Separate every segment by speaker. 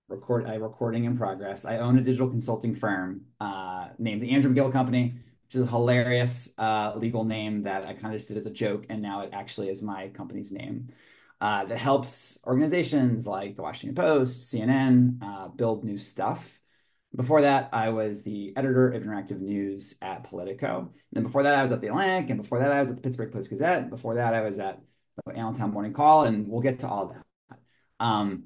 Speaker 1: recording in progress. I own a digital consulting firm named the Andrew McGill Company, which is a hilarious legal name that I kind of just did as a joke, and now it actually is my company's name. That helps organizations like the Washington Post, CNN, build new stuff. Before that, I was the editor of interactive news at Politico. And before that, I was at the Atlantic, and before that, I was at the Pittsburgh Post Gazette. Before that, I was at the Allentown Morning Call, and we'll get to all of that. Um,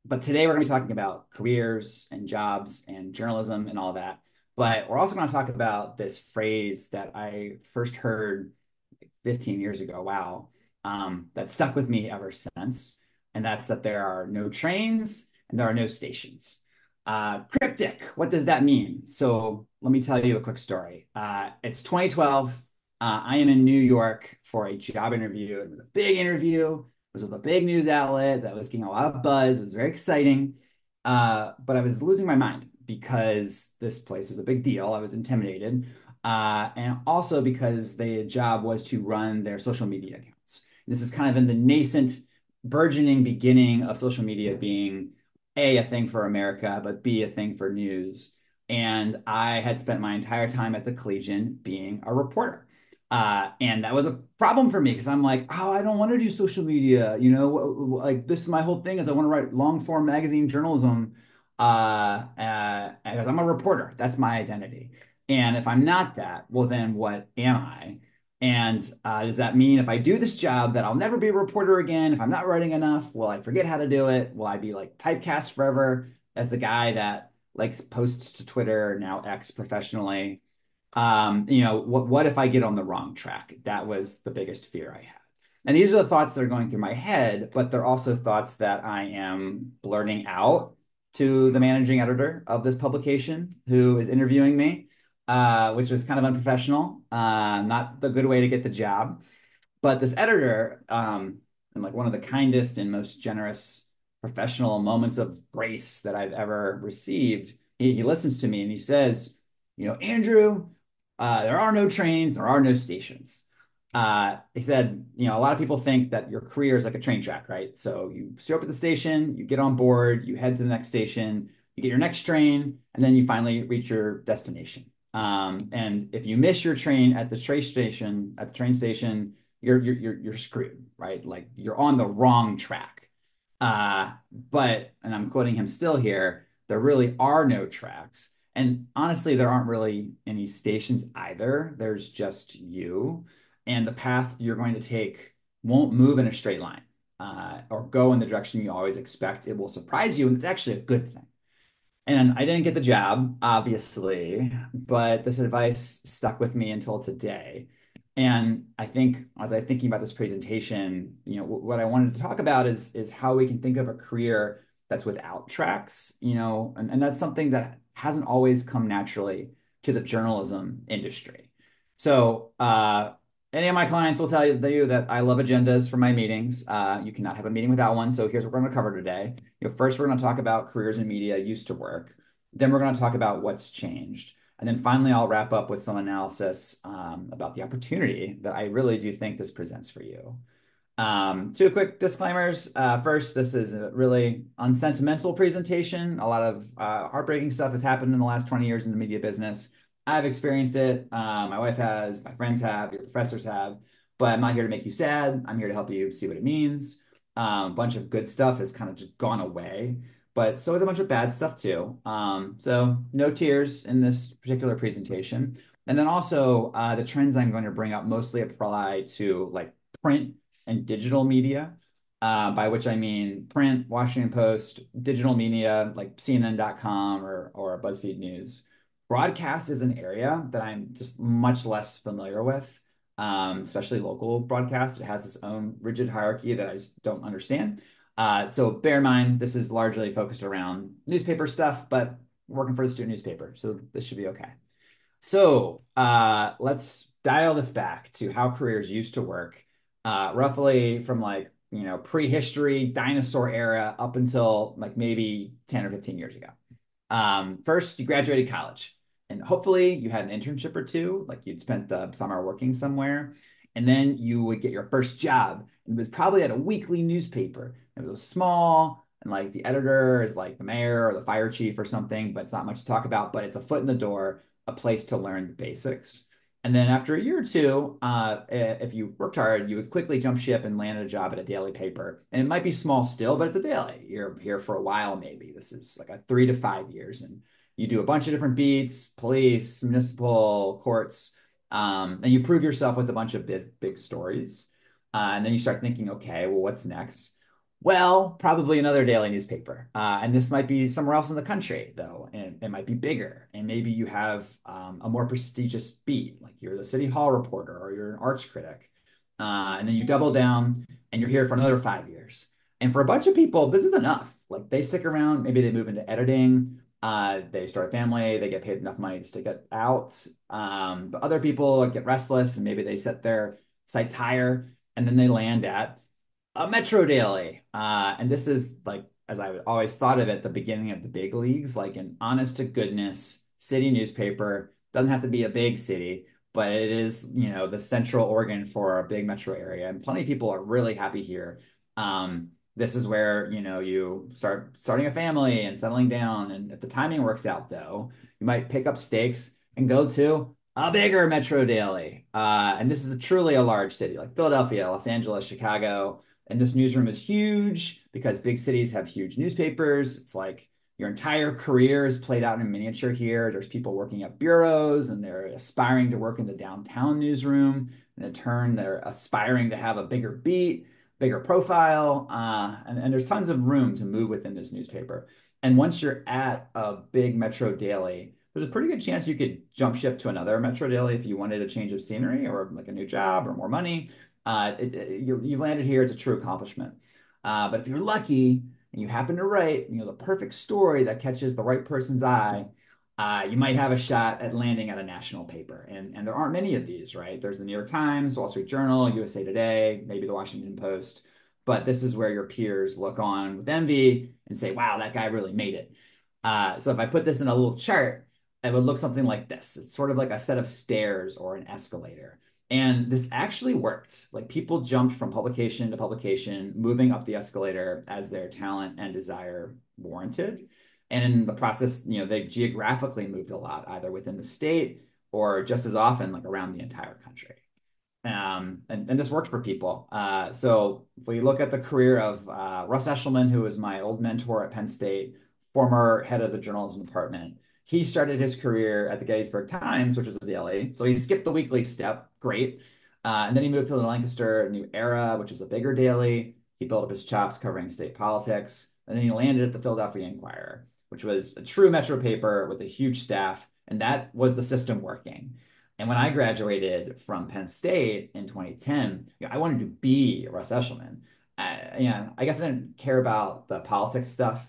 Speaker 1: but today we're going to be talking about careers and jobs and journalism and all that. But we're also going to talk about this phrase that I first heard 15 years ago. Wow. That stuck with me ever since. And that's that there are no trains and there are no stations. Cryptic, what does that mean? So let me tell you a quick story. It's 2012. I am in New York for a job interview. It was a big interview. It was with a big news outlet that was getting a lot of buzz. It was very exciting. But I was losing my mind because this place is a big deal. I was intimidated. And also because the job was to run their social media accounts. This is kind of in the nascent, burgeoning beginning of social media being A, a thing for America, but B, a thing for news. And I had spent my entire time at the Collegian being a reporter. And that was a problem for me because I'm like, oh, I don't want to do social media. You know, like this is my whole thing is I want to write long form magazine journalism because I'm a reporter. That's my identity. And if I'm not that, well, then what am I? And does that mean if I do this job that I'll never be a reporter again? If I'm not writing enough, will I forget how to do it? Will I be like typecast forever as the guy that like posts to Twitter, now X professionally? What if I get on the wrong track? That was the biggest fear I had. And these are the thoughts that are going through my head, but they're also thoughts that I am blurting out to the managing editor of this publication who is interviewing me, which was kind of unprofessional, not the good way to get the job. But this editor, and like one of the kindest and most generous professional moments of grace that I've ever received, he listens to me and he says, Andrew, there are no trains, there are no stations. He said, a lot of people think that your career is like a train track, right? So you show up at the station, you get on board, you head to the next station, you get your next train, and then you finally reach your destination. And if you miss your train at the train station, you're screwed, right? Like you're on the wrong track. And I'm quoting him still here, there really are no tracks. And honestly, there aren't really any stations either. There's just you. And the path you're going to take won't move in a straight line or go in the direction you always expect. It will surprise you, and it's actually a good thing. And I didn't get the job, obviously, but this advice stuck with me until today. And I think as I'm thinking about this presentation, what I wanted to talk about is how we can think of a career that's without tracks, and that's something that hasn't always come naturally to the journalism industry. So any of my clients will tell you that I love agendas for my meetings. You cannot have a meeting without one. So here's what we're going to cover today. First, we're going to talk about careers in media used to work. Then we're going to talk about what's changed. And then finally, I'll wrap up with some analysis about the opportunity that I really do think this presents for you. Two quick disclaimers. First, this is a really unsentimental presentation. A lot of heartbreaking stuff has happened in the last 20 years in the media business. I've experienced it. My wife has, my friends have, your professors have, but I'm not here to make you sad. I'm here to help you see what it means. A bunch of good stuff has kind of just gone away, but so is a bunch of bad stuff too. So no tears in this particular presentation. And then also the trends I'm going to bring up mostly apply to like print and digital media, by which I mean print, Washington Post, digital media like CNN.com or BuzzFeed News. Broadcast is an area that I'm just much less familiar with, especially local broadcast. It has its own rigid hierarchy that I just don't understand. So bear in mind, this is largely focused around newspaper stuff, but working for the student newspaper, so this should be okay. So let's dial this back to how careers used to work, roughly from like, prehistory, dinosaur era up until like maybe 10 or 15 years ago. First, you graduated college and hopefully you had an internship or two, like you'd spent the summer working somewhere. And then you would get your first job. And it was probably at a weekly newspaper. It was small and like the editor is like the mayor or the fire chief or something, but it's not much to talk about, but it's a foot in the door, a place to learn the basics. And then after a year or two, if you worked hard, you would quickly jump ship and land a job at a daily paper. And it might be small still, but it's a daily. You're here for a while, maybe. This is like a 3 to 5 years. And you do a bunch of different beats, police, municipal, courts, and you prove yourself with a bunch of big stories. And then you start thinking, okay, well, what's next? Well, probably another daily newspaper. And this might be somewhere else in the country, though, and it might be bigger. And maybe you have a more prestigious beat, like you're the city hall reporter or you're an arts critic. And then you double down and you're here for another 5 years. And for a bunch of people, this is enough. Like they stick around, maybe they move into editing, they start a family, they get paid enough money to stick it out. But other people get restless and maybe they set their sights higher and then they land at a Metro Daily. And this is like, as I always thought of it, the beginning of the big leagues, like an honest to goodness city newspaper. Doesn't have to be a big city, but it is, the central organ for a big metro area. And plenty of people are really happy here. This is where, you starting a family and settling down. And if the timing works out, though, you might pick up stakes and go to a bigger metro daily. And this is truly a large city like Philadelphia, Los Angeles, Chicago. And this newsroom is huge because big cities have huge newspapers. It's like your entire career is played out in miniature here. There's people working at bureaus and they're aspiring to work in the downtown newsroom. And in turn, they're aspiring to have a bigger beat, bigger profile. And there's tons of room to move within this newspaper. And once you're at a big metro daily, there's a pretty good chance you could jump ship to another metro daily if you wanted a change of scenery or like a new job or more money. You landed here, it's a true accomplishment. But if you're lucky and you happen to write, the perfect story that catches the right person's eye, you might have a shot at landing at a national paper. And there aren't many of these, right? There's the New York Times, Wall Street Journal, USA Today, maybe the Washington Post. But this is where your peers look on with envy and say, wow, that guy really made it. So if I put this in a little chart, it would look something like this. It's sort of like a set of stairs or an escalator. And this actually worked. Like people jumped from publication to publication, moving up the escalator as their talent and desire warranted. And in the process, they geographically moved a lot, either within the state or just as often, like around the entire country. And this worked for people. So if we look at the career of Russ Eshelman, who was my old mentor at Penn State, former head of the journalism department, he started his career at the Gettysburg Times, which was a daily. So he skipped the weekly step, great. And then he moved to the Lancaster New Era, which was a bigger daily. He built up his chops covering state politics. And then he landed at the Philadelphia Inquirer, which was a true metro paper with a huge staff. And that was the system working. And when I graduated from Penn State in 2010, I wanted to be Russ Eshelman. I guess I didn't care about the politics stuff.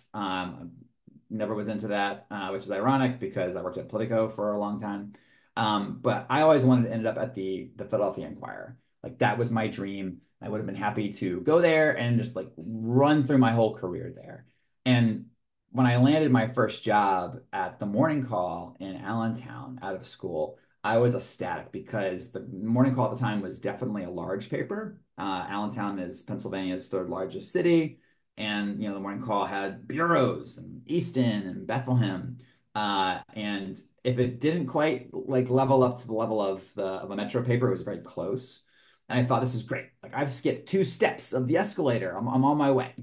Speaker 1: Never was into that, which is ironic because I worked at Politico for a long time. But I always wanted to end up at the Philadelphia Inquirer. Like that was my dream. I would have been happy to go there and just like run through my whole career there. And when I landed my first job at the Morning Call in Allentown out of school, I was ecstatic because the Morning Call at the time was definitely a large paper. Allentown is Pennsylvania's third largest city. And, the Morning Call had bureaus in Easton and Bethlehem. And if it didn't quite like level up to the level of a metro paper, it was very close. And I thought, this is great. Like I've skipped 2 steps of the escalator. I'm on my way.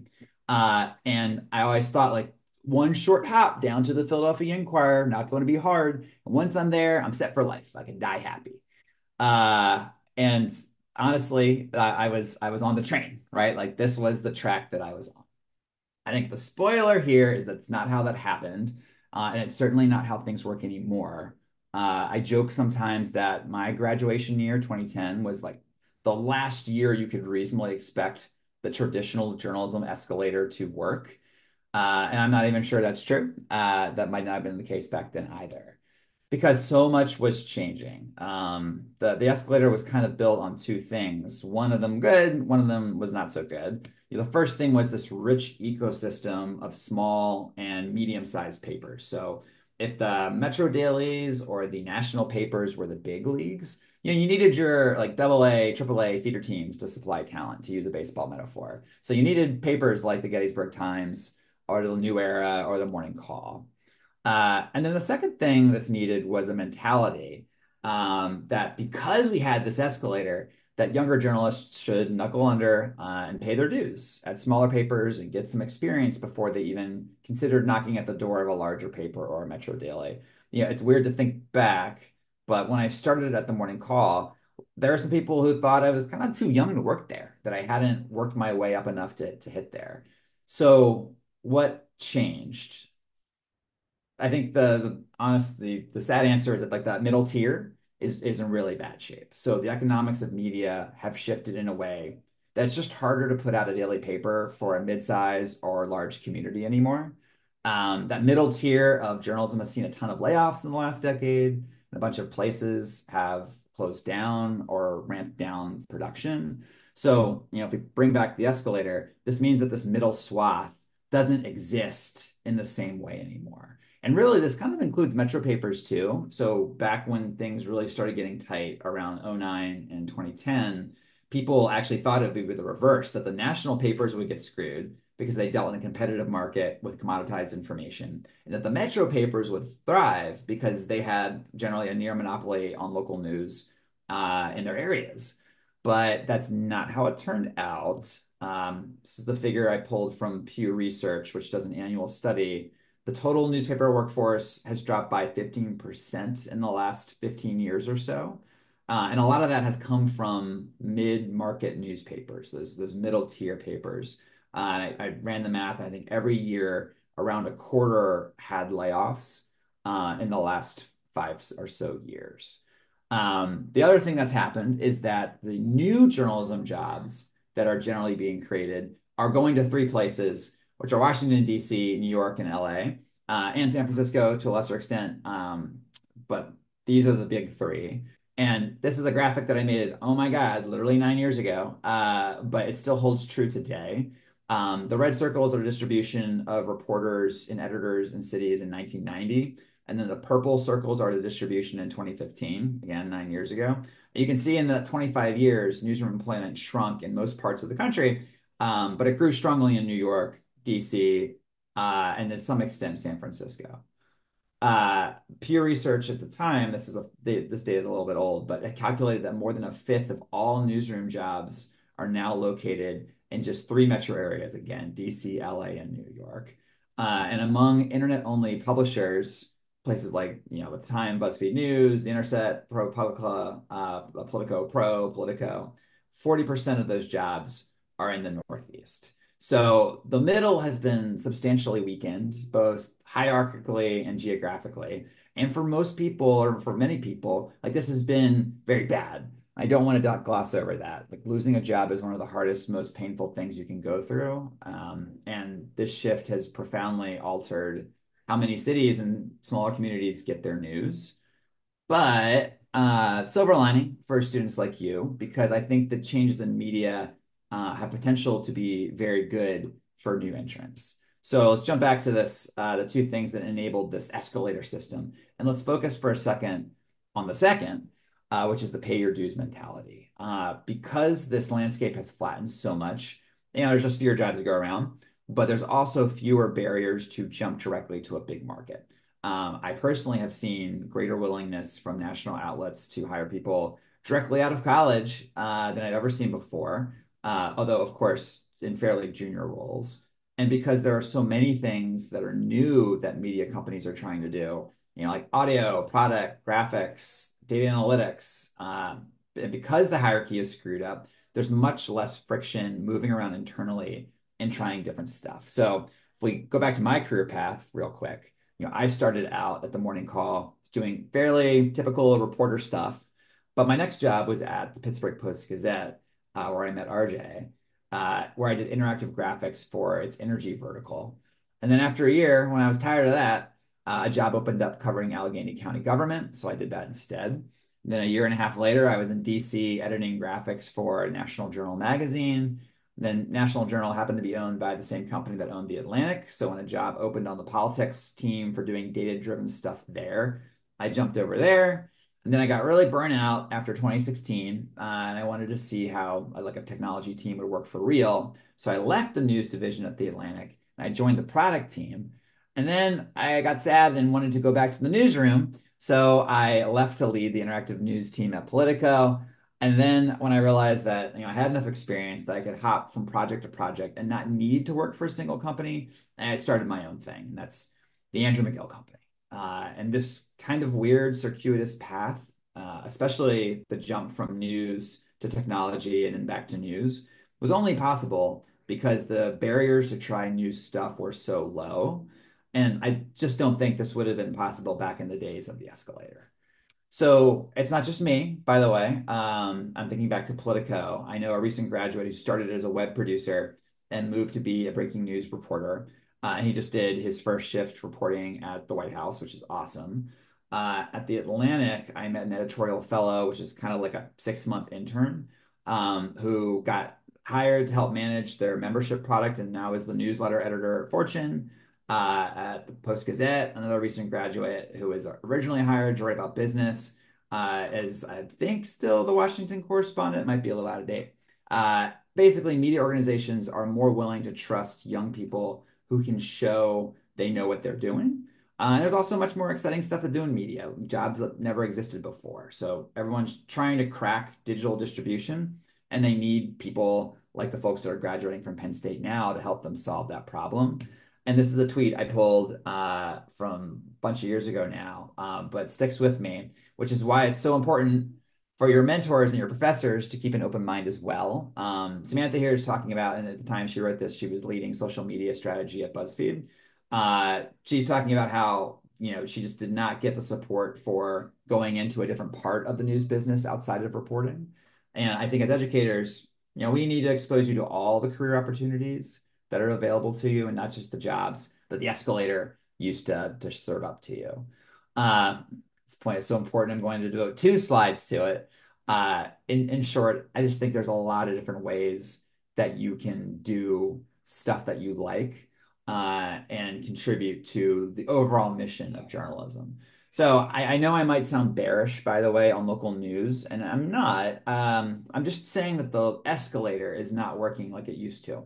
Speaker 1: And I always thought like one short hop down to the Philadelphia Inquirer, not going to be hard. And once I'm there, I'm set for life. I can die happy. And honestly, I was on the train, right? Like this was the track that I was on. I think the spoiler here is that's not how that happened. And it's certainly not how things work anymore. I joke sometimes that my graduation year, 2010, was like the last year you could reasonably expect the traditional journalism escalator to work. And I'm not even sure that's true. That might not have been the case back then either, because so much was changing. The escalator was kind of built on 2 things. One of them good, one of them was not so good. The first thing was this rich ecosystem of small and medium-sized papers. So if the metro dailies or the national papers were the big leagues, you needed your like AA, AAA feeder teams to supply talent, to use a baseball metaphor. So you needed papers like the Gettysburg Times or the New Era or the Morning Call. And then the second thing that's needed was a mentality that because we had this escalator, that younger journalists should knuckle under and pay their dues at smaller papers and get some experience before they even considered knocking at the door of a larger paper or a Metro Daily. It's weird to think back, but when I started at the Morning Call, there are some people who thought I was kind of too young to work there, that I hadn't worked my way up enough to hit there. So what changed? I think the sad answer is that like that middle tier is in really bad shape. So the economics of media have shifted in a way that's just harder to put out a daily paper for a mid-size or large community anymore. That middle tier of journalism has seen a ton of layoffs in the last decade, and a bunch of places have closed down or ramped down production. So, if we bring back the escalator, this means that this middle swath doesn't exist in the same way anymore. And really, this kind of includes metro papers too. So back when things really started getting tight around '09 and 2010, people actually thought it would be the reverse, that the national papers would get screwed because they dealt in a competitive market with commoditized information, and that the metro papers would thrive because they had generally a near monopoly on local news in their areas. But that's not how it turned out. This is the figure I pulled from Pew Research, which does an annual study. The total newspaper workforce has dropped by 15% in the last 15 years or so. And a lot of that has come from mid-market newspapers, those middle tier papers. I ran the math. I think every year around a quarter had layoffs in the last 5 or so years. The other thing that's happened is that the new journalism jobs that are generally being created are going to three places, which are Washington, D.C., New York, and L.A., and San Francisco to a lesser extent. But these are the big three. And this is a graphic that I made, oh my God, literally 9 years ago, but it still holds true today. The red circles are distribution of reporters and editors in cities in 1990. And then the purple circles are the distribution in 2015, again, 9 years ago. You can see in the 25 years, newsroom employment shrunk in most parts of the country, but it grew strongly in New York, DC, and to some extent San Francisco. Pew Research at the time, this data is a little bit old, but it calculated that more than a fifth of all newsroom jobs are now located in just three metro areas, again, DC, LA, and New York. And among internet-only publishers, places like, at the time, BuzzFeed News, The Intercept, ProPublica, Politico, 40% of those jobs are in the Northeast. So the middle has been substantially weakened, both hierarchically and geographically. And for most people, or for many people, like this has been very bad. I don't want to gloss over that. Like losing a job is one of the hardest, most painful things you can go through. And this shift has profoundly altered how many cities and smaller communities get their news. But silver lining for students like you, because I think the changes in media have potential to be very good for new entrants. So let's jump back to the two things that enabled this escalator system. And let's focus for a second on the second, which is the pay your dues mentality. Because this landscape has flattened so much, there's just fewer jobs to go around, but there's also fewer barriers to jump directly to a big market. I personally have seen greater willingness from national outlets to hire people directly out of college than I've ever seen before, although, of course, in fairly junior roles. And because there are so many things that are new that media companies are trying to do, like audio, product, graphics, data analytics, and because the hierarchy is screwed up, there's much less friction moving around internally and trying different stuff. So if we go back to my career path real quick, I started out at the Morning Call doing fairly typical reporter stuff, but my next job was at the Pittsburgh Post-Gazette, where I met RJ, where I did interactive graphics for its energy vertical. And then after a year, when I was tired of that, a job opened up covering Allegheny County government, so I did that instead. And then a year and a half later, I was in DC editing graphics for National Journal magazine. Then National Journal happened to be owned by the same company that owned The Atlantic. So when a job opened on the politics team for doing data-driven stuff there, I jumped over there. And then I got really burnt out after 2016, and I wanted to see how like a technology team would work for real. So I left the news division at The Atlantic and I joined the product team. And then I got sad and wanted to go back to the newsroom. So I left to lead the interactive news team at Politico. And then when I realized that I had enough experience that I could hop from project to project and not need to work for a single company, and I started my own thing. And that's the Andrew McGill Company. And this kind of weird circuitous path, especially the jump from news to technology and then back to news, was only possible because the barriers to try new stuff were so low. And I just don't think this would have been possible back in the days of the escalator. So it's not just me, by the way. I'm thinking back to Politico. I know a recent graduate who started as a web producer and moved to be a breaking news reporter. And he just did his first shift reporting at the White House, which is awesome. At the Atlantic, I met an editorial fellow, which is kind of like a 6-month intern, who got hired to help manage their membership product and now is the newsletter editor at Fortune. At the Post Gazette, another recent graduate who was originally hired to write about business, is I think still the Washington correspondent, might be a little out of date. Basically, media organizations are more willing to trust young people who can show they know what they're doing. There's also much more exciting stuff to do in media, jobs that never existed before. So everyone's trying to crack digital distribution, and they need people like the folks that are graduating from Penn State now to help them solve that problem. And this is a tweet I pulled from a bunch of years ago now, but sticks with me, which is why it's so important for your mentors and your professors to keep an open mind as well. Samantha here is talking about, and at the time she wrote this, she was leading social media strategy at BuzzFeed. She's talking about how, she just did not get the support for going into a different part of the news business outside of reporting. And I think as educators, we need to expose you to all the career opportunities that are available to you and not just the jobs that the escalator used to serve up to you. This point is so important. I'm going to devote 2 slides to it. In short, I just think there's a lot of different ways that you can do stuff that you like and contribute to the overall mission of journalism. So I know I might sound bearish, by the way, on local news, and I'm not. I'm just saying that the escalator is not working like it used to.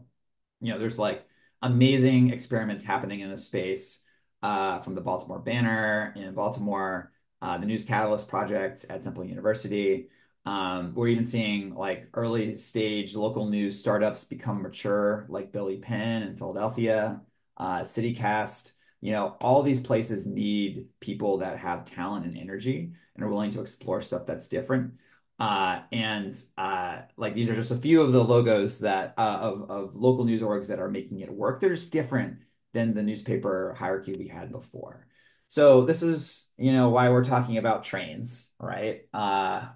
Speaker 1: There's like amazing experiments happening in this space from the Baltimore Banner in Baltimore, the News Catalyst Project at Temple University. We're even seeing like early stage local news startups become mature, like Billy Penn in Philadelphia, CityCast. All these places need people that have talent and energy and are willing to explore stuff that's different. And like these are just a few of the logos that of local news orgs that are making it work. They're just different than the newspaper hierarchy we had before. So this is, why we're talking about trains, right?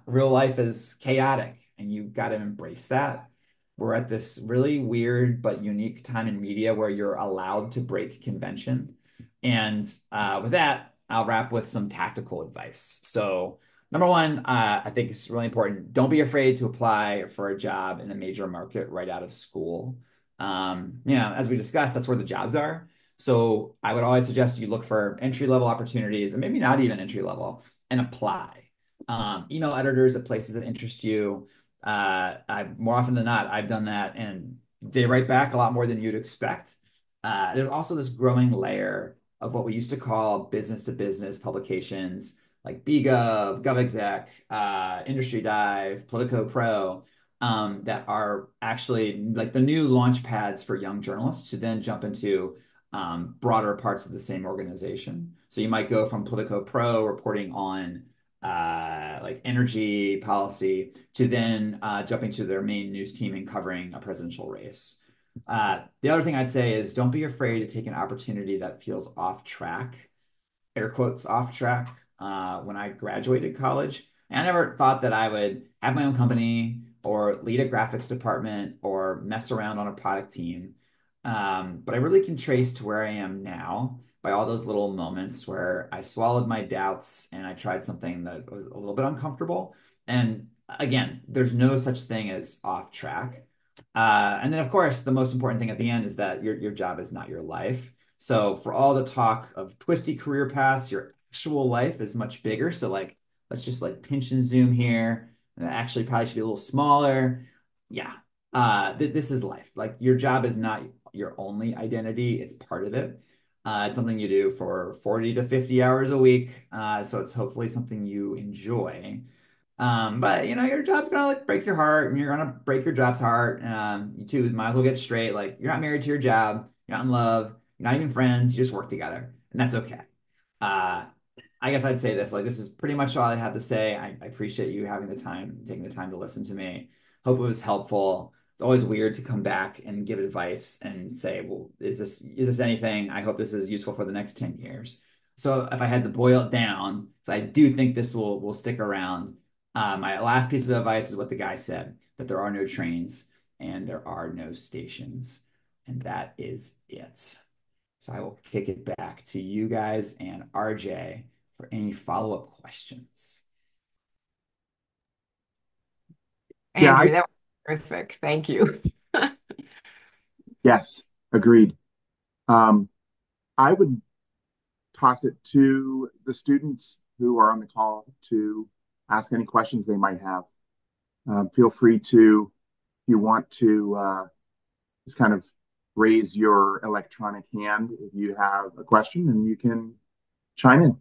Speaker 1: Real life is chaotic and you've got to embrace that. We're at this really weird but unique time in media where you're allowed to break convention. And with that, I'll wrap with some tactical advice. So number one, I think it's really important. Don't be afraid to apply for a job in a major market right out of school. As we discussed, that's where the jobs are. So I would always suggest you look for entry-level opportunities, or maybe not even entry level, and apply. Email editors at places that interest you. More often than not, I've done that, and they write back a lot more than you'd expect. There's also this growing layer of what we used to call business-to-business publications like BGov, GovExec, Industry Dive, Politico Pro, that are actually like the new launch pads for young journalists to then jump into broader parts of the same organization. So you might go from Politico Pro reporting on like energy policy to then jumping to their main news team and covering a presidential race. The other thing I'd say is don't be afraid to take an opportunity that feels off track, air quotes off track. When I graduated college, and I never thought that I would have my own company or lead a graphics department or mess around on a product team. But I really can trace to where I am now by all those little moments where I swallowed my doubts and I tried something that was a little bit uncomfortable. And again, there's no such thing as off track. And then, of course, the most important thing at the end is that your job is not your life. So for all the talk of twisty career paths, your actual life is much bigger. So like, let's just like pinch and zoom here. And actually probably should be a little smaller. Yeah. This is life. Like your job is not your only identity. It's part of it. It's something you do for 40 to 50 hours a week. So it's hopefully something you enjoy. But your job's gonna like break your heart and you're gonna break your job's heart. You two might as well get straight. Like you're not married to your job, you're not in love, you're not even friends, you just work together, and that's okay. Uh, I guess I'd say this, like this is pretty much all I have to say. I appreciate you having the time, taking the time to listen to me. Hope it was helpful. It's always weird to come back and give advice and say, well, is this anything? I hope this is useful for the next 10 years. So if I had to boil it down, so I do think this will stick around. My last piece of advice is what the guy said, that there are no trains and there are no stations. And that is it. So I will kick it back to you guys and RJ for any follow-up questions.
Speaker 2: Yeah,
Speaker 3: Andrew, that was terrific. Thank you.
Speaker 2: yes, agreed. Um, I would toss it to the students who are on the call to ask any questions they might have. Feel free to, if you want to, just kind of raise your electronic hand if you have a question and you can chime in.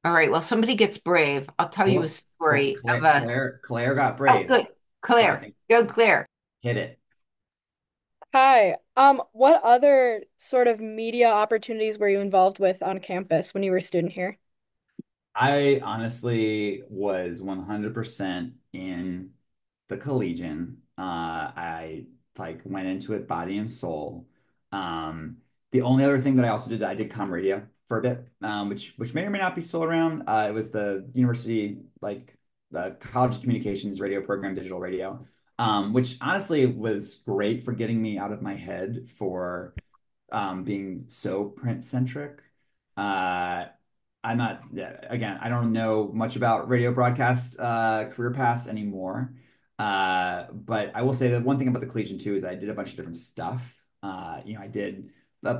Speaker 3: All right. Well, somebody gets brave. I'll tell you a
Speaker 1: Oh,
Speaker 3: story of
Speaker 1: Claire,
Speaker 3: a.
Speaker 1: Claire got
Speaker 3: Oh,
Speaker 1: brave.
Speaker 3: good. Claire.
Speaker 1: Sorry,
Speaker 3: Go, Claire.
Speaker 1: hit it.
Speaker 4: Hi. What other sort of media opportunities were you involved with on campus when you were a student here?
Speaker 1: I honestly was 100% in the Collegian. I like went into it body and soul. Um, the only other thing that I also did, I did com radio for a bit, which may or may not be still around. It was the university, like the college communications radio program, digital radio, which honestly was great for getting me out of my head for being so print centric. Uh, I'm not, yeah, again, I don't know much about radio broadcast career paths anymore. But I will say that one thing about the Collegian too is I did a bunch of different stuff. I did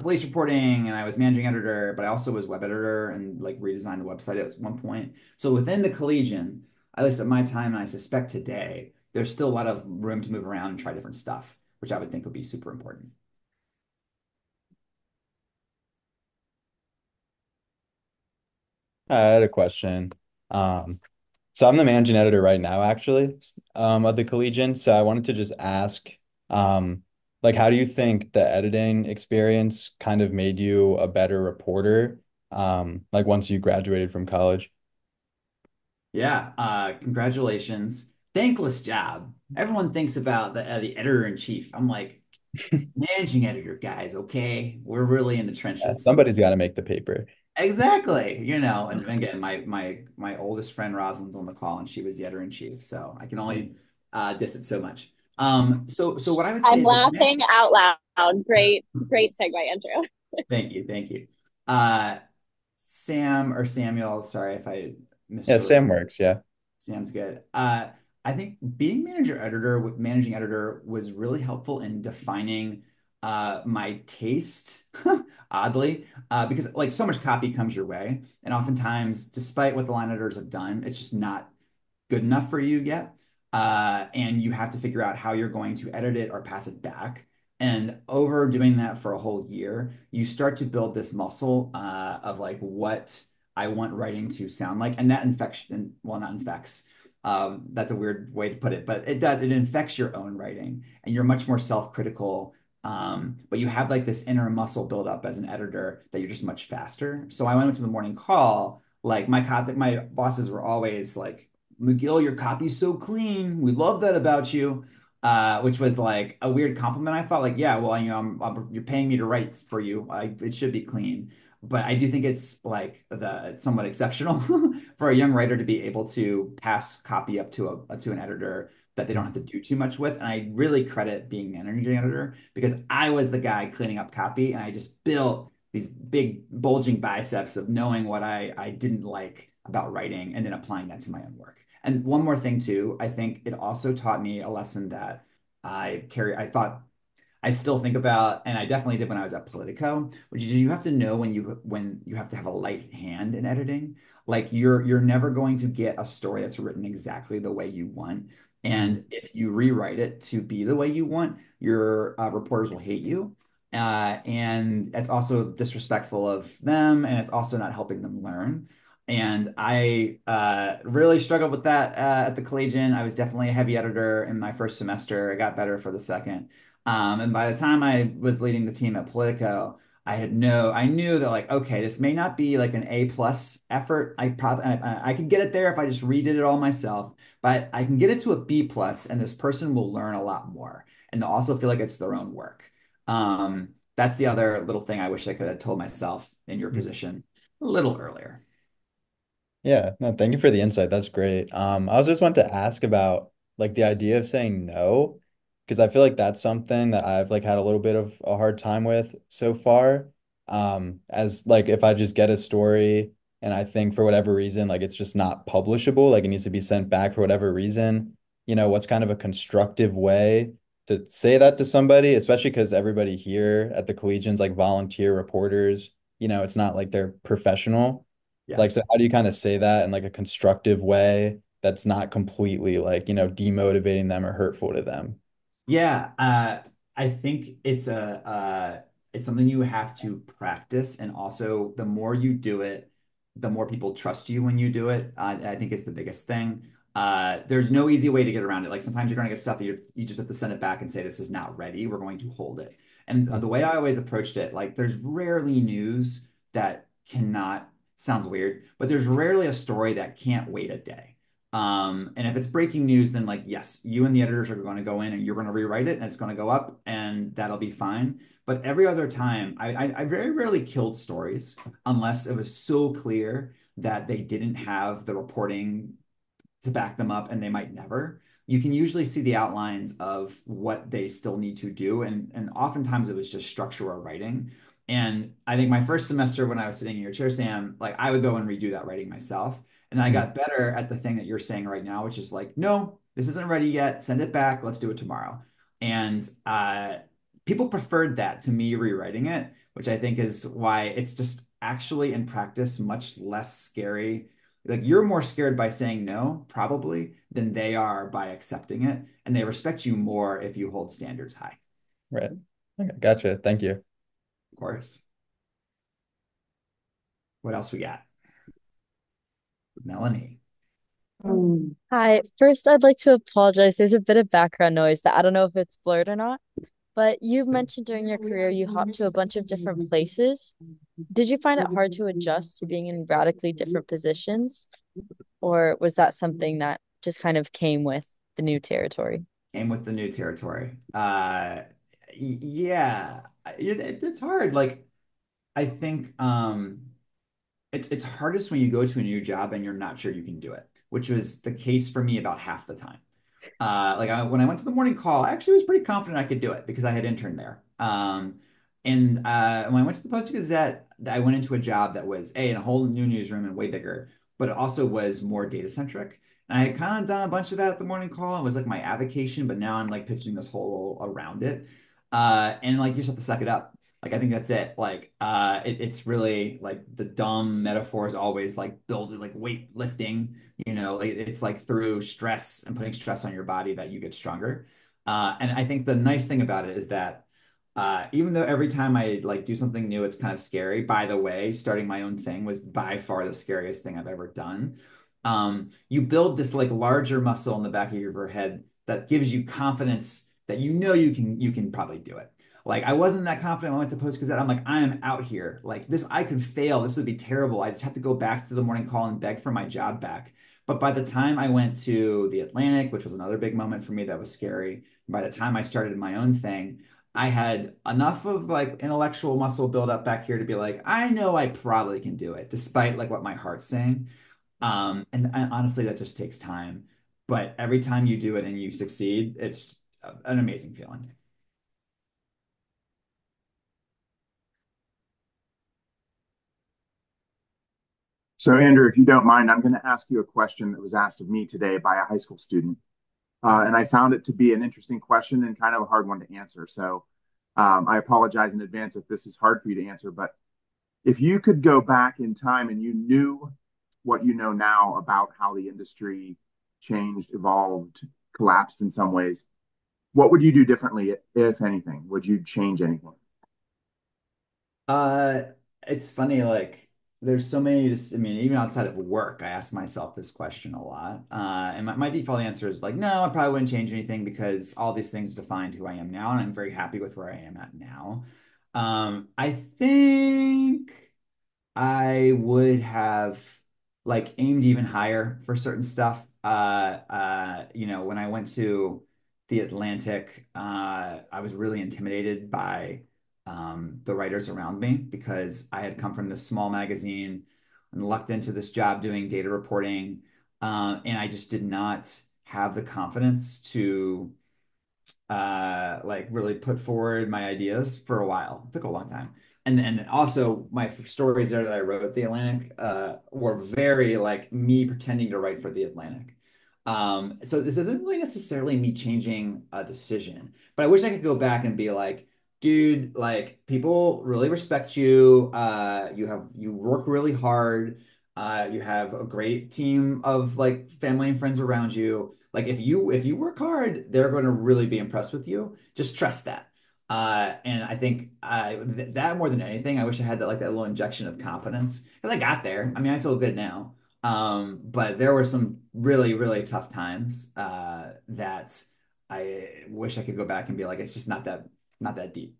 Speaker 1: police reporting and I was managing editor, but I also was web editor and like redesigned the website at one point. So within the Collegian, at least at my time, and I suspect today, there's still a lot of room to move around and try different stuff, which I would think would be super important.
Speaker 5: I had a question. Um, so I'm the managing editor right now, actually, of the Collegian. So I wanted to just ask, um, like, how do you think the editing experience kind of made you a better reporter, like once you graduated from college?
Speaker 1: Yeah, congratulations. Thankless job. Everyone thinks about the editor-in-chief. I'm like, managing editor, guys, okay? We're really in the
Speaker 5: Yeah,
Speaker 1: trenches.
Speaker 5: somebody's got to make the paper.
Speaker 1: Exactly. And again, my oldest friend Rosalind's on the call and she was the editor-in-chief, so I can only diss it so much. So what I would say
Speaker 6: I'm
Speaker 1: is like,
Speaker 6: laughing out loud. Great segue, Andrew.
Speaker 1: thank you. Uh, Sam or Samuel, sorry if I
Speaker 5: Yeah,
Speaker 1: missed your
Speaker 5: Sam works. Yeah.
Speaker 1: Sounds good. I think being managing editor was really helpful in defining my taste, oddly, because like so much copy comes your way, and oftentimes, despite what the line editors have done, it's just not good enough for you yet. And you have to figure out how you're going to edit it or pass it back. And over doing that for a whole year, you start to build this muscle of like what I want writing to sound like. And that infection, well, not infects. That's a weird way to put it, but it does. It infects your own writing, and you're much more self-critical. But you have like this inner muscle build up as an editor that you're just much faster. So I went to the morning call. Like my bosses were always like, McGill, your copy's so clean. We love that about you. Which was like a weird compliment. I thought like, yeah, well, you're paying me to write for you. It should be clean. But I do think it's like it's somewhat exceptional for a young writer to be able to pass copy up to an editor that they don't have to do too much with. And I really credit being managing editor because I was the guy cleaning up copy and I just built these big bulging biceps of knowing what I didn't like about writing and then applying that to my own work. And one more thing too, I think it also taught me a lesson that I thought I still think about, and I definitely did when I was at Politico, which is you have to know when you have to have a light hand in editing. Like you're never going to get a story that's written exactly the way you want.
Speaker 5: Mhm.
Speaker 1: And if you rewrite it to be the way you want, your reporters will hate you. And it's also disrespectful of them, and it's also not helping them learn. And I really struggled with that at the Collegian. I was definitely a heavy editor in my first semester. I got better for the second. And by the time I was leading the team at Politico, I knew that like, okay, this may not be like an A plus effort. I could get it there if I just redid it all myself, but I can get it to a B plus, and this person will learn a lot more, and they'll also feel like it's their own work. That's the other little thing I wish I could have told myself in your position a little earlier.
Speaker 5: Yeah, no, thank you for the insight. That's great. I was just wanted to ask about like the idea of saying no, because I feel like that's something that I've like had a little bit of a hard time with so far. As like if I just get a story and I think for whatever reason, like it's just not publishable, like it needs to be sent back for whatever reason, what's kind of a constructive way to say that to somebody, especially because everybody here at the Collegians like volunteer reporters, it's not like they're professional.
Speaker 1: Yeah.
Speaker 5: Like, so how do you kind of say that in like a constructive way that's not completely like, demotivating them or hurtful to them?
Speaker 1: Yeah, I think it's something you have to practice, and also the more you do it, the more people trust you when you do it. I think it's the biggest thing. There's no easy way to get around it. Like sometimes you're going to get stuff that you just have to send it back and say this is not ready. We're going to hold it. And the way I always approached it, like there's rarely news that cannot sounds weird, but there's rarely a story that can't wait a day. And if it's breaking news, then like, yes, you and the editors are going to go in and you're going to rewrite it and it's going to go up and that'll be fine. But every other time, I very rarely killed stories unless it was so clear that they didn't have the reporting to back them up and they might never. You can usually see the outlines of what they still need to do. And oftentimes it was just structure or writing. And I think my first semester when I was sitting in your chair, Sam, like I would go and redo that writing myself. And I
Speaker 5: Mhm.
Speaker 1: got better at the thing that you're saying right now, which is like, no, this isn't ready yet. Send it back. Let's do it tomorrow. And people preferred that to me rewriting it, which I think is why it's just actually in practice much less scary. Like you're more scared by saying no, probably, than they are by accepting it. And they respect you more if you hold standards high,
Speaker 5: Right. Okay, gotcha. Thank you.
Speaker 1: of course. What else we got? Melanie.
Speaker 7: Hi. First, I'd like to apologize. There's a bit of background noise that I don't know if it's blurred or not, but you mentioned during your career you hopped to a bunch of different places. Did you find it hard to adjust to being in radically different positions, or was that something that just kind of came with the new territory?
Speaker 1: Came with the new territory. Yeah, it's hard. Like I think it's hardest when you go to a new job and you're not sure you can do it, which was the case for me about half the time. When I went to the morning call, I actually was pretty confident I could do it because I had interned there. And when I went to the Post Gazette, I went into a job that was in a whole new newsroom and way bigger, but it also was more data centric. And I had kind of done a bunch of that at the morning call. It was like my avocation, but now I'm like pitching this whole role around it. And like you just have to suck it up. Like I think that's it. Like it's really like the dumb metaphor is always like building like weight lifting. Like, it's like through stress and putting stress on your body that you get stronger. And I think the nice thing about it is that even though every time I like do something new, it's kind of scary. By the way, starting my own thing was by far the scariest thing I've ever done. You build this like larger muscle in the back of your head that gives you confidence that you can probably do it. Like I wasn't that confident when I went to Post Gazette. I'm like, I am out here. Like this, I could fail. This would be terrible. I just have to go back to the morning call and beg for my job back. But by the time I went to the Atlantic, which was another big moment for me that was scary, by the time I started my own thing, I had enough of like intellectual muscle build up back here to be like, I know I probably can do it, despite like what my heart's saying. And honestly, that just takes time. But every time you do it and you succeed, it's an amazing feeling.
Speaker 2: So, Andrew, if you don't mind, I'm going to ask you a question that was asked of me today by a high school student. And I found it to be an interesting question and kind of a hard one to answer. So, I apologize in advance if this is hard for you to answer, but if you could go back in time and you knew what you know now about how the industry changed, evolved, collapsed in some ways, what would you do differently, if anything? Would you change anything?
Speaker 1: Uh, it's funny, like there's so many, just, I mean, even outside of work, I ask myself this question a lot. And my default answer is like, no, I probably wouldn't change anything because all these things defined who I am now, and I'm very happy with where I am at now. I think I would have like aimed even higher for certain stuff. When I went to the Atlantic, I was really intimidated by the writers around me because I had come from this small magazine and lucked into this job doing data reporting, and I just did not have the confidence to like really put forward my ideas for a while. It took a long time. And also my stories there that I wrote at the Atlantic were very like me pretending to write for the Atlantic. So this isn't really necessarily me changing a decision, but I wish I could go back and be like, dude, like people really respect you. You work really hard. You have a great team of like family and friends around you. Like if you work hard, they're going to really be impressed with you. Just trust that. And I think th that more than anything, I wish I had that like that little injection of confidence because I got there. I mean, I feel good now. But there were some really, really tough times that I wish I could go back and be like, it's just not that deep.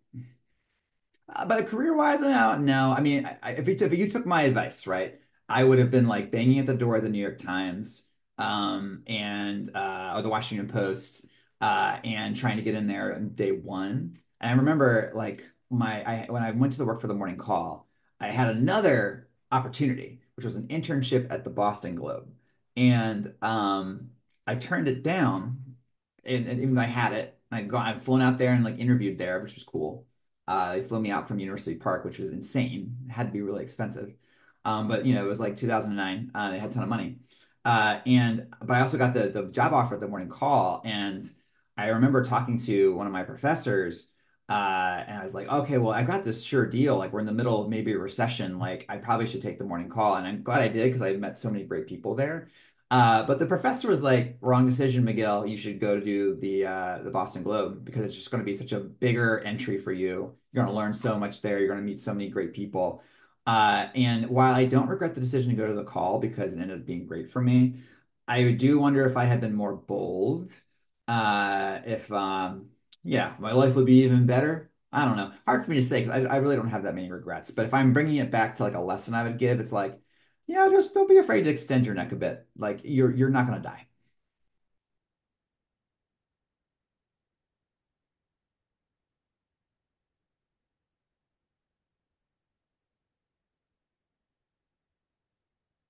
Speaker 1: But career-wise, no. I mean, if you took my advice, right, I would have been like banging at the door of the New York Times, and or the Washington Post, and trying to get in there on day one. And I remember like when I went to the work for the morning call, I had another opportunity, which was an internship at the Boston Globe, and I turned it down, and even though I had it, I'd flown out there and like interviewed there, which was cool. They flew me out from University Park, which was insane. It had to be really expensive. But it was like 2009. They had a ton of money. But I also got the job offer at the morning call. And I remember talking to one of my professors, and I was like, okay, well, I got this sure deal. Like we're in the middle of maybe a recession. Like I probably should take the morning call. And I'm glad I did because I met so many great people there. But the professor was like, wrong decision, McGill. You should go to do the Boston Globe because it's just going to be such a bigger entry for you. You're going to learn so much there. You're going to meet so many great people. And while I don't regret the decision to go to the call because it ended up being great for me, I do wonder if I had been more bold, if yeah, my life would be even better. I don't know. Hard for me to say because I really don't have that many regrets. But if I'm bringing it back to like a lesson I would give, it's like, yeah, just don't be afraid to extend your neck a bit. Like you're not gonna die.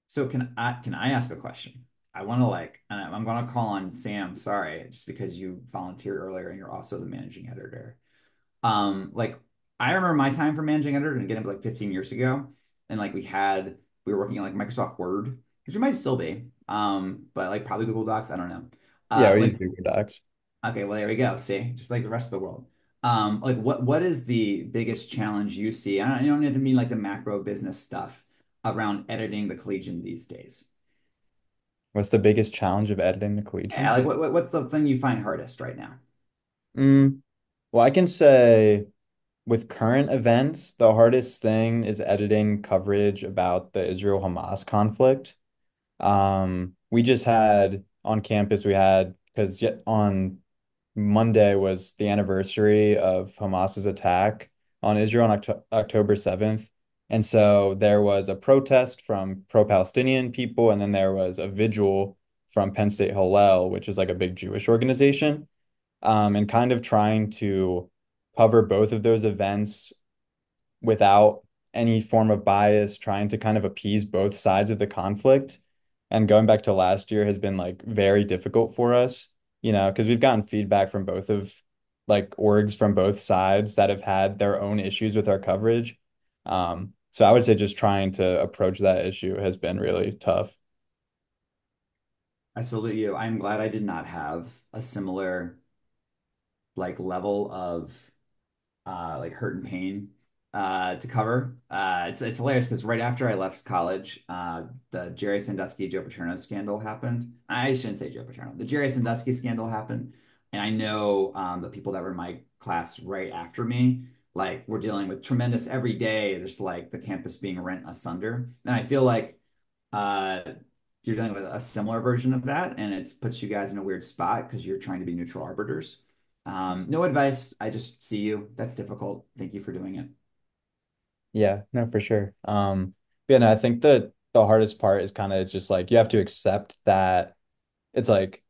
Speaker 1: So can I ask a question? I want to like, and I'm gonna call on Sam. Sorry, just because you volunteered earlier and you're also the managing editor. Like I remember my time for managing editor, and again, it was like 15 years ago, and like we were working in like Microsoft Word, which we might still be, but like probably Google Docs. I don't know.
Speaker 5: Yeah, we use
Speaker 1: Like
Speaker 5: Google Docs.
Speaker 1: Okay, well, there we go. See, just like the rest of the world. Like what is the biggest challenge you see? I don't need to mean like the macro business stuff around editing the Collegian these days.
Speaker 5: What's the biggest challenge of editing the
Speaker 1: Yeah,
Speaker 5: Collegian?
Speaker 1: like what's the thing you find hardest right now?
Speaker 5: Mm, well, I can say with current events, the hardest thing is editing coverage about the Israel-Hamas conflict. We just had on campus, we had because on Monday was the anniversary of Hamas's attack on Israel on October 7th. And so there was a protest from pro-Palestinian people, and then there was a vigil from Penn State Hillel, which is like a big Jewish organization, and kind of trying to cover both of those events without any form of bias, trying to kind of appease both sides of the conflict. And going back to last year has been like very difficult for us, because we've gotten feedback from both of like orgs from both sides that have had their own issues with our coverage. So I would say just trying to approach that issue has been really tough.
Speaker 1: I salute you. I'm glad I did not have a similar like level of like hurt and pain to cover. It's hilarious because right after I left college, the Jerry Sandusky Joe Paterno scandal happened. I shouldn't say Joe Paterno. The Jerry Sandusky scandal happened, and I know the people that were in my class right after me, like we're dealing with tremendous every day, just like the campus being rent asunder, and I feel like uh, you're dealing with a similar version of that, and it's puts you guys in a weird spot because you're trying to be neutral arbiters. No advice. I just see you. That's difficult. Thank you for doing it.
Speaker 5: Yeah, no, for sure. But yeah, no, I think the hardest part is kind of it's just like you have to accept that it's like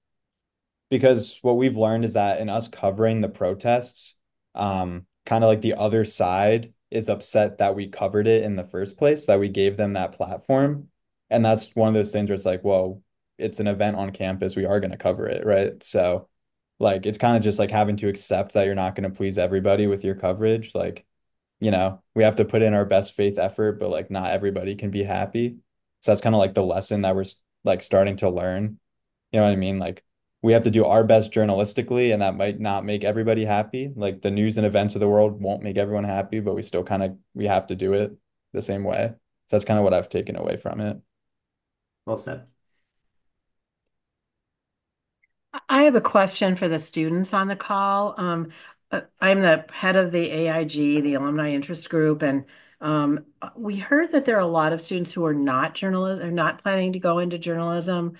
Speaker 5: because what we've learned is that in us covering the protests, kind of like the other side is upset that we covered it in the first place, that we gave them that platform. And that's one of those things where it's like, well, it's an event on campus, we are going to cover it, right? So like it's kind of just like having to accept that you're not going to please everybody with your coverage. Like, we have to put in our best faith effort, but like not everybody can be happy. So that's kind of like the lesson that we're like starting to learn. You know what I mean? Like we have to do our best journalistically, and that might not make everybody happy. Like the news and events of the world won't make everyone happy, but we still kind of we have to do it the same way. So that's kind of what I've taken away from it.
Speaker 1: Well said.
Speaker 8: I have a question for the students on the call. I'm the head of the AIG, the Alumni Interest Group, and we heard that there are a lot of students who are not journalists or not planning to go into journalism,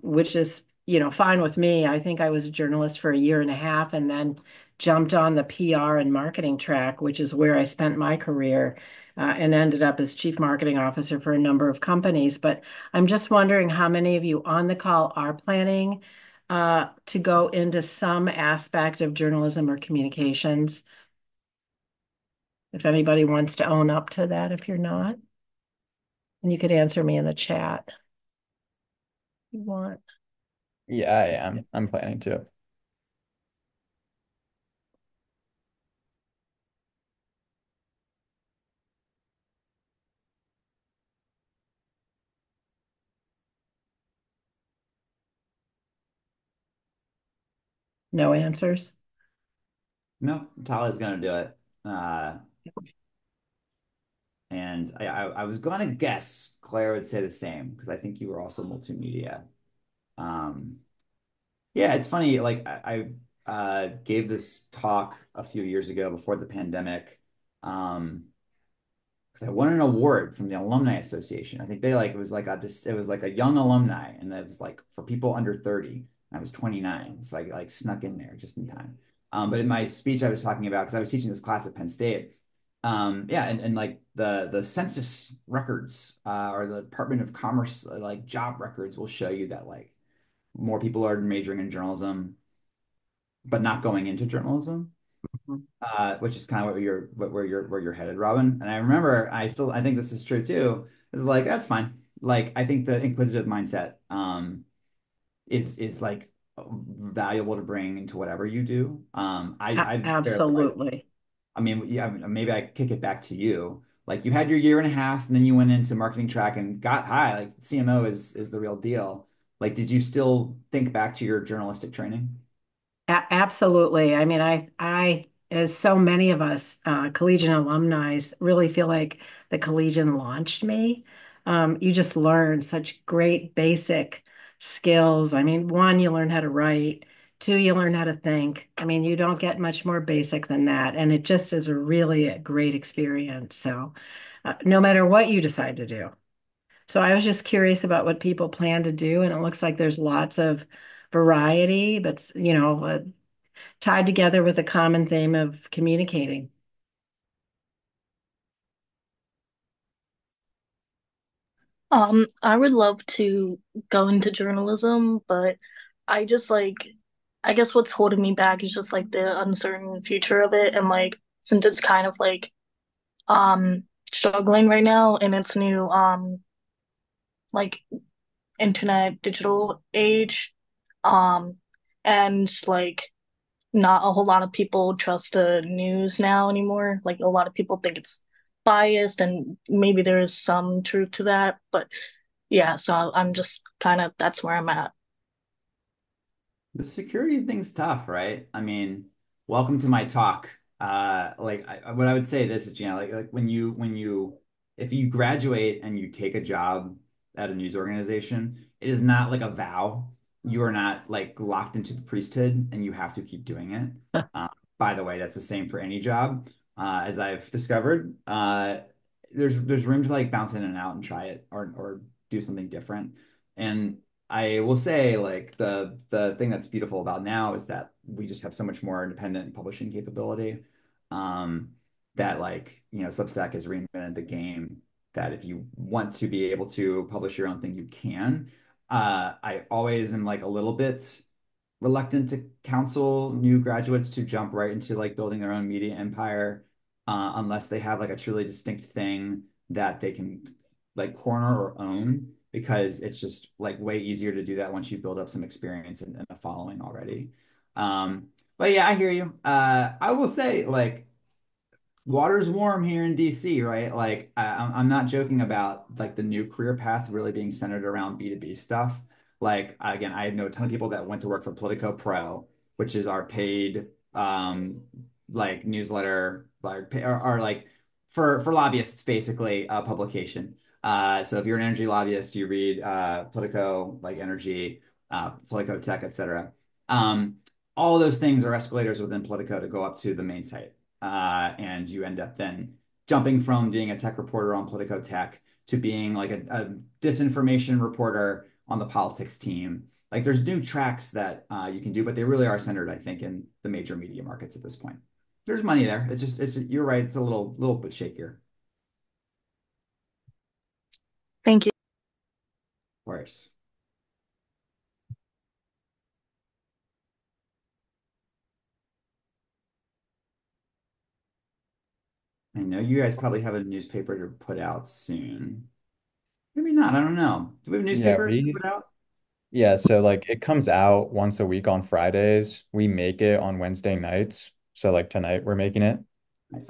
Speaker 8: which is, fine with me. I think I was a journalist for a year and a half and then jumped on the PR and marketing track, which is where I spent my career, and ended up as chief marketing officer for a number of companies. But I'm just wondering how many of you on the call are planning to go into some aspect of journalism or communications. If anybody wants to own up to that, if you're not, and you could answer me in the chat if you want.
Speaker 5: Yeah, I am. I'm planning to.
Speaker 8: No answers.
Speaker 1: No, Talia's gonna do it. Uh, and I was gonna guess Claire would say the same because I think you were also multimedia. Um, yeah, it's funny. Like I gave this talk a few years ago before the pandemic. Um, 'Cause I won an award from the Alumni Association. I think they like it was like a young alumni, and it was like for people under 30. I was 29, so I like snuck in there just in time. But in my speech, I was talking about because I was teaching this class at Penn State. Yeah, and like the census records or the Department of Commerce like job records will show you that like more people are majoring in journalism, but not going into journalism, which is kind of where you're headed, Robin. And I remember I think this is true too. Is like that's fine. Like I think the inquisitive mindset is like valuable to bring into whatever you do.
Speaker 8: Absolutely.
Speaker 1: I mean, yeah, I mean, maybe I kick it back to you. Like you had your year and a half, and then you went into marketing track and got high. Like CMO is the real deal. Like, did you still think back to your journalistic training?
Speaker 8: Absolutely. I mean, as so many of us, Collegian alumni, really feel like the Collegian launched me. You just learn such great basic skills. I mean, one, you learn how to write. Two, you learn how to think. I mean, you don't get much more basic than that. And it just is a great experience. So, no matter what you decide to do. So I was just curious about what people plan to do, and it looks like there's lots of variety, but tied together with a common theme of communicating.
Speaker 9: I would love to go into journalism, but I just like, I guess what's holding me back is just like the uncertain future of it. And like, since it's kind of like, struggling right now in its new, like internet digital age, um, and like, not a whole lot of people trust the news now anymore. Like, a lot of people think it's biased, and maybe there is some truth to that, but yeah, so I'm just kind of that's where I'm at.
Speaker 1: The security thing's tough, right? I mean, welcome to my talk. what I would say this is, Gina, like when you if you graduate and you take a job at a news organization, it is not like a vow. You are not like locked into the priesthood and you have to keep doing it. Uh, by the way, that's the same for any job, as I've discovered. There's room to like bounce in and out and try it or do something different. And I will say, like the thing that's beautiful about now is that we just have so much more independent publishing capability. Um, that like, Substack has reinvented the game. That if you want to be able to publish your own thing, you can. I always am like a little bit reluctant to counsel new graduates to jump right into like building their own media empire, unless they have like a truly distinct thing that they can like corner or own, because it's just like way easier to do that once you build up some experience and a following already. But yeah, I hear you. I will say, like, water's warm here in DC, right? Like, I'm not joking about like the new career path really being centered around B2B stuff. Like, again, I know a ton of people that went to work for Politico Pro, which is our paid like newsletter, like or like for lobbyists, basically, publication. So if you're an energy lobbyist, you read Politico, like energy, Politico tech, etc. Um, all of those things are escalators within Politico to go up to the main site, and you end up then jumping from being a tech reporter on Politico Tech to being like a disinformation reporter on the politics team. Like, there's new tracks that you can do, but they really are centered, I think, in the major media markets at this point. There's money there. You're right. It's a little bit shakier.
Speaker 9: Thank you.
Speaker 1: Of course. I know you guys probably have a newspaper to put out soon. Maybe not. I don't know. Do we have a
Speaker 5: Yeah,
Speaker 1: newspaper to put out?
Speaker 5: yeah, so like it comes out once a week on Fridays. We make it on Wednesday nights. So like tonight we're making it.
Speaker 1: Nice.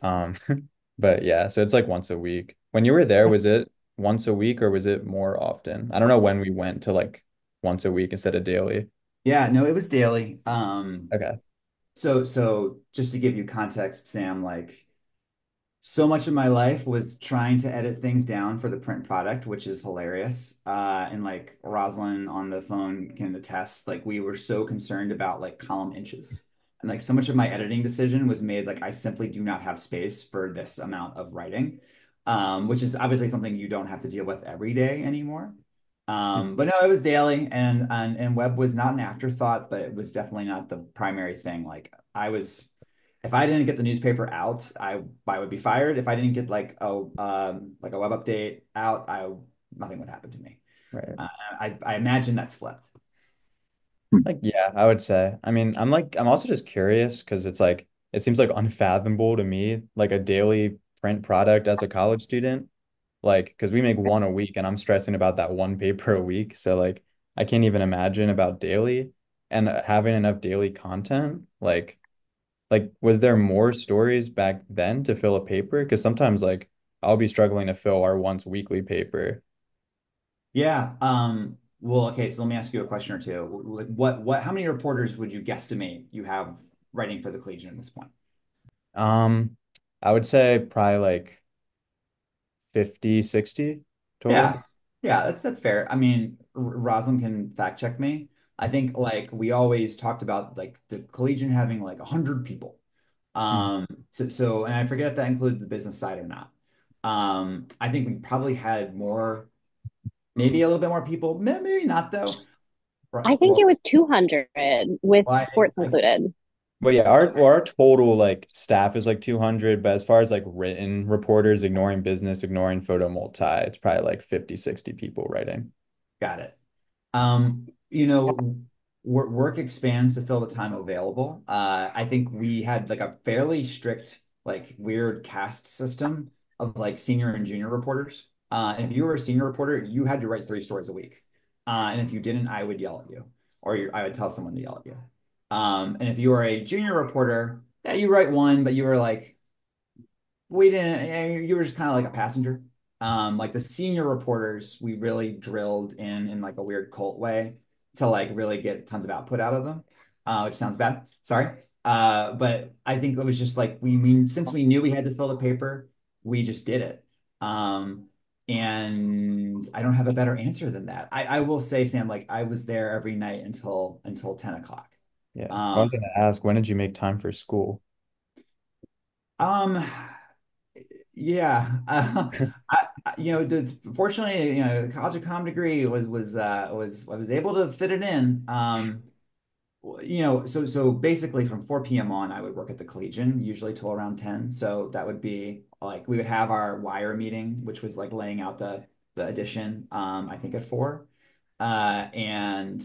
Speaker 5: But yeah, so it's like once a week. When you were there, was it once a week or was it more often? I don't know when we went to like once a week instead of daily.
Speaker 1: Yeah, no, it was daily.
Speaker 5: Okay.
Speaker 1: So just to give you context, Sam, like, so much of my life was trying to edit things down for the print product, which is hilarious. And like Rosalind on the phone can attest, like we were so concerned about like column inches. And like so much of my editing decision was made like I simply do not have space for this amount of writing, which is obviously something you don't have to deal with every day anymore. But no, it was daily, and web was not an afterthought, but it was definitely not the primary thing. Like, if I didn't get the newspaper out, I would be fired. If I didn't get like a web update out, nothing would happen to me.
Speaker 5: Right.
Speaker 1: I imagine that's flipped.
Speaker 5: Like, yeah, I would say. I mean, I'm also just curious because it's like, it seems like unfathomable to me, like a daily print product as a college student. Like, because we make one a week and I'm stressing about that one paper a week. So, like, I can't even imagine about daily and having enough daily content. Like, was there more stories back then to fill a paper? Because sometimes, like, I'll be struggling to fill our once weekly paper.
Speaker 1: Yeah. Well, okay. So let me ask you a question or two. Like, how many reporters would you guesstimate you have writing for the Collegian at this point?
Speaker 5: Um, I would say probably like 50, 60
Speaker 1: Yeah.
Speaker 5: total.
Speaker 1: Yeah, that's fair. I mean, Rosalind can fact check me. I think like we always talked about like the Collegian having like 100 people.
Speaker 5: Mhm.
Speaker 1: And I forget if that included the business side or not. I think we probably had more, maybe a little bit more people, maybe not though. Right.
Speaker 6: I think it was 200 with
Speaker 1: Well,
Speaker 6: sports included.
Speaker 5: But yeah,
Speaker 1: okay.
Speaker 5: our total like staff is like 200, but as far as like written reporters, ignoring business, ignoring photo multi, it's probably like 50, 60 people writing.
Speaker 1: Got it. Work expands to fill the time available. I think we had like a fairly strict, like weird caste system of like senior and junior reporters. And if you were a senior reporter, you had to write 3 stories a week. And if you didn't, I would yell at you, or I would tell someone to yell at you. And if you were a junior reporter, yeah, you write one, but you were like, we didn't, you were just kind of like a passenger. Like the senior reporters, we really drilled in like a weird cult way to like really get tons of output out of them, which sounds bad. Sorry. But I think it was just like we since we knew we had to fill the paper, we just did it. Um, and I don't have a better answer than that. I will say, Sam, like I was there every night until 10 o'clock.
Speaker 5: Yeah. I
Speaker 1: Um,
Speaker 5: was gonna ask, when did you make time for school?
Speaker 1: um, yeah. Fortunately, the college econ degree was I was able to fit it in. So basically from 4 p.m. on, I would work at the Collegian, usually till around 10. So that would be like we would have our wire meeting, which was like laying out the addition, I think at 4. And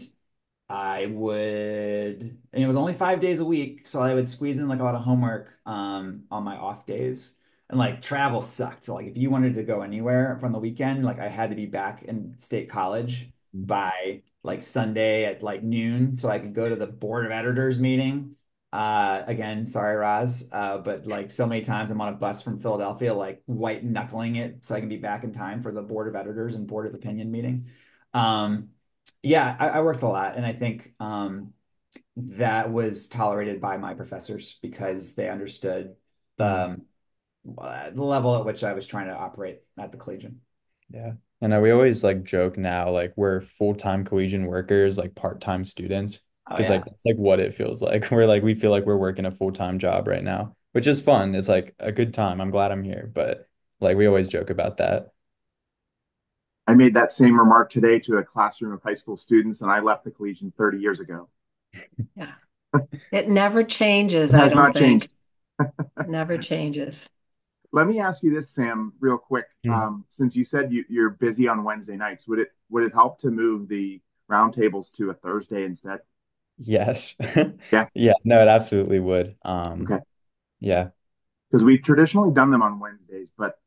Speaker 1: I would, and it was only 5 days a week, so I would squeeze in like a lot of homework on my off days. And like travel sucked. So like if you wanted to go anywhere from the weekend, like I had to be back in state college by like Sunday at like noon, so I could go to the board of editors meeting. Again, sorry, Roz, but like so many times I'm on a bus from Philadelphia, like white knuckling it so I can be back in time for the board of editors and board of opinion meeting. Um, yeah, I worked a lot, and I think that was tolerated by my professors because they understood
Speaker 5: Mm.
Speaker 1: the, the level at which I was trying to operate at the Collegian.
Speaker 5: Yeah. And we always like joke now, like we're full-time collegian workers, like part-time students,
Speaker 1: Oh
Speaker 5: because like
Speaker 1: yeah,
Speaker 5: that's like what it feels like. We're like we feel like we're working a full-time job right now, which is fun. It's like a good time. I'm glad I'm here, but like we always joke about that.
Speaker 2: I made that same remark today to a classroom of high school students, and I left the Collegian 30 years ago.
Speaker 8: Yeah. It never changes,
Speaker 2: It
Speaker 8: I
Speaker 2: has
Speaker 8: don't
Speaker 2: not changed.
Speaker 8: think. Never changes.
Speaker 2: Let me ask you this, Sam, real quick.
Speaker 5: Hmm.
Speaker 2: Since you said you're busy on Wednesday nights, would it help to move the roundtables to a Thursday instead?
Speaker 5: Yes.
Speaker 2: Yeah.
Speaker 5: Yeah, no, it absolutely would.
Speaker 2: Okay.
Speaker 5: Yeah.
Speaker 2: Because we've traditionally done them on Wednesdays, but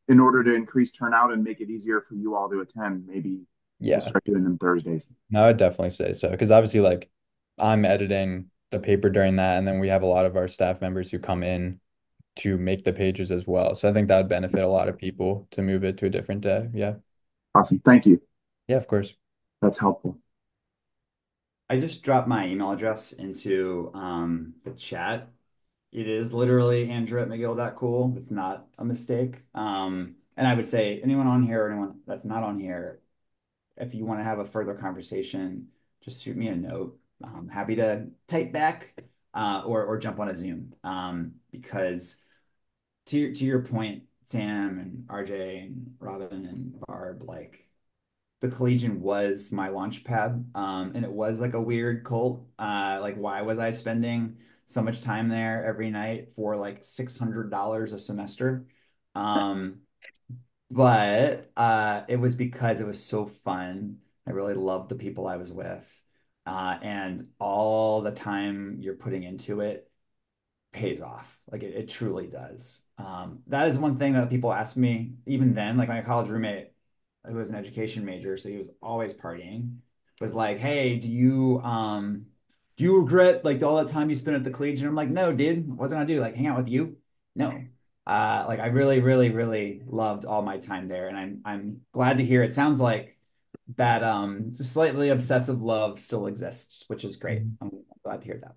Speaker 2: in order to increase turnout and make it easier for you all to attend, maybe we'll
Speaker 5: Yeah.
Speaker 2: start doing them Thursdays.
Speaker 5: No, I'd definitely say so. Because obviously, like, I'm editing the paper during that, and then we have a lot of our staff members who come in to make the pages as well. So I think that would benefit a lot of people to move it to a different day. Yeah.
Speaker 2: Awesome. Thank you.
Speaker 5: Yeah, of course.
Speaker 2: That's helpful.
Speaker 1: I just dropped my email address into the chat. It is literally Andrew at McGill.cool. It's not a mistake. And I would say anyone on here or anyone that's not on here, if you want to have a further conversation, just shoot me a note. I'm happy to type back or jump on a Zoom. Because to your point, Sam and RJ and Robin and Barb, like the Collegian was my launch pad. And it was like a weird cult. Like why was I spending so much time there every night for like $600 a semester? Um, but it was because it was so fun. I really loved the people I was with. And all the time you're putting into it pays off. Like it truly does. That is one thing that people ask me even then. Like my college roommate, who was an education major, so he was always partying, was like, "Hey, do you regret like all that time you spent at the Collegian?" I'm like, "No, dude. What was I gonna do? Like hang out with you? No." Like I really, really, really loved all my time there, and I'm glad to hear it sounds like that just slightly obsessive love still exists, which is great.
Speaker 5: Mhm.
Speaker 1: I'm glad to hear that.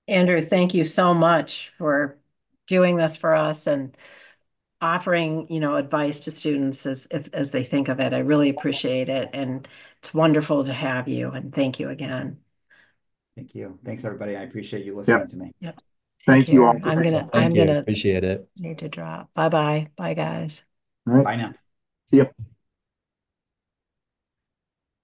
Speaker 8: Andrew, thank you so much for doing this for us and offering, advice to students as they think of it. I really appreciate it, and it's wonderful to have you. And thank you again.
Speaker 1: Thank you. Thanks, everybody. I appreciate you listening
Speaker 2: Yep.
Speaker 1: to me.
Speaker 8: Yep. Take
Speaker 2: Thank you all
Speaker 8: care.
Speaker 2: for
Speaker 8: I'm
Speaker 2: taking
Speaker 8: gonna
Speaker 2: the time.
Speaker 8: I'm
Speaker 5: Thank you.
Speaker 8: gonna
Speaker 5: Appreciate it.
Speaker 8: need to drop. Bye bye. Bye guys.
Speaker 2: All right.
Speaker 1: Bye now.
Speaker 2: See you.